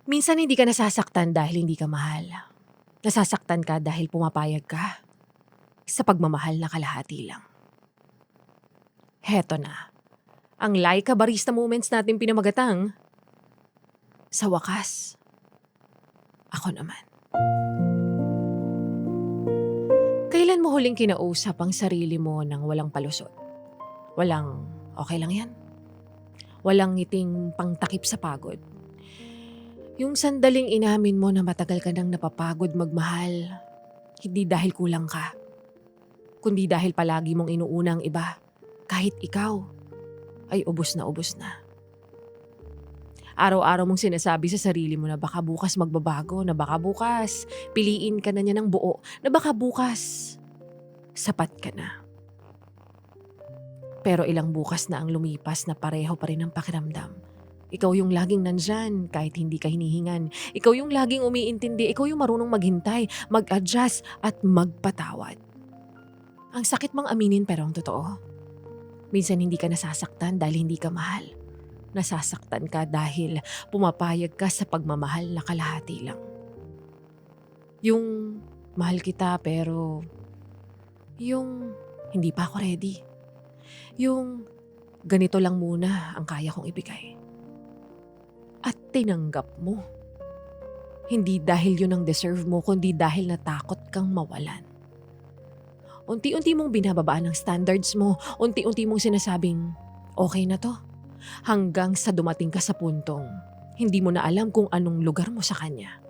Minsan hindi ka nasasaktan dahil hindi ka mahal. Nasasaktan ka dahil pumapayag ka sa pagmamahal na kalahati lang. Heto na. Ang Laika Barista Moments natin pinamagatang. Sa wakas, ako naman. Kailan mo huling kinausap ang sarili mo ng walang palusot? Walang okay lang yan? Walang ngiting pangtakip sa pagod? Yung sandaling inamin mo na matagal ka nang napapagod magmahal, hindi dahil kulang ka, kundi dahil palagi mong inuuna ang iba, kahit ikaw ay ubos na ubos na. Araw-araw mong sinasabi sa sarili mo na baka bukas magbabago, na baka bukas piliin ka na niya ng buo, na baka bukas sapat ka na. Pero ilang bukas na ang lumipas na pareho pa rin ang pakiramdam. Ikaw yung laging nandyan kahit hindi ka hinihingan. Ikaw yung laging umiintindi. Ikaw yung marunong maghintay, mag-adjust at magpatawad. Ang sakit mang aminin pero ang totoo. Minsan hindi ka nasasaktan dahil hindi ka mahal. Nasasaktan ka dahil pumapayag ka sa pagmamahal na kalahati lang. Yung mahal kita pero yung hindi pa ako ready. Yung ganito lang muna ang kaya kong ibigay. At tinanggap mo. Hindi dahil yun ang deserve mo, kundi dahil natakot kang mawalan. Unti-unti mong binababaan ang standards mo, unti-unti mong sinasabing, okay na to. Hanggang sa dumating ka sa puntong, hindi mo na alam kung anong lugar mo sa kanya.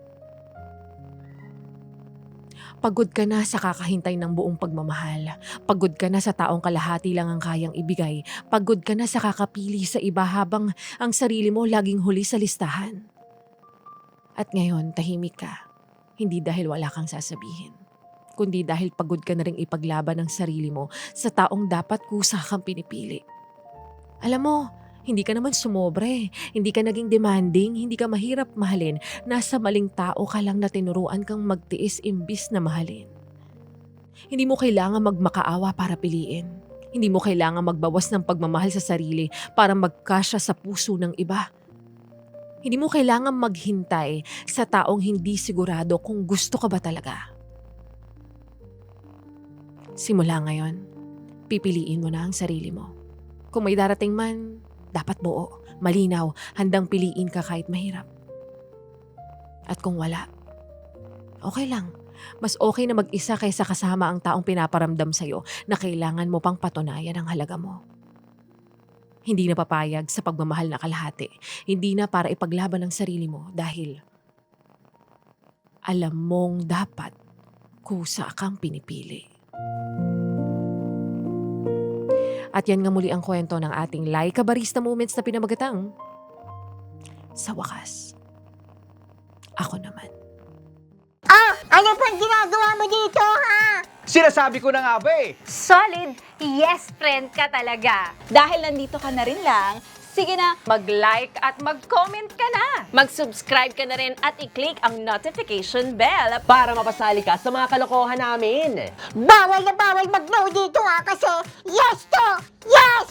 Pagod ka na sa kakahintay ng buong pagmamahal. Pagod ka na sa taong kalahati lang ang kayang ibigay. Pagod ka na sa kakapili sa iba habang ang sarili mo laging huli sa listahan. At ngayon, tahimik ka. Hindi dahil wala kang sasabihin, kundi dahil pagod ka na ring ipaglaban ang sarili mo sa taong dapat kusa kang pinipili. Alam mo, hindi ka naman sumobre, hindi ka naging demanding, hindi ka mahirap mahalin. Nasa maling tao ka lang na tinuruan kang magtiis imbis na mahalin. Hindi mo kailangan magmakaawa para piliin. Hindi mo kailangan magbawas ng pagmamahal sa sarili para magkasya sa puso ng iba. Hindi mo kailangan maghintay sa taong hindi sigurado kung gusto ka ba talaga. Simula ngayon, pipiliin mo na ang sarili mo. Kung may darating man, dapat buo, malinaw, handang piliin ka kahit mahirap. At kung wala, okay lang. Mas okay na mag-isa kaysa kasama ang taong pinaparamdam sa'yo na kailangan mo pang patunayan ang halaga mo. Hindi na papayag sa pagmamahal na kalahati. Hindi na para ipaglaban ang sarili mo dahil alam mong dapat kusa kang pinipili. At yan nga muli ang kwento ng ating Laika Barista Moments na pinamagatang. Sa wakas, ako naman. Ano pang ginagawa mo dito, ha? Sinasabi ko na nga ba eh. Solid yes friend ka talaga. Dahil nandito ka na rin lang, sige na, Mag-like at mag-comment ka na. Mag-subscribe ka na rin at i-click ang notification bell. Para mapasali ka sa mga kalokohan namin. Bawal na bawal mag-no dito, ha? Kasi yes to yes!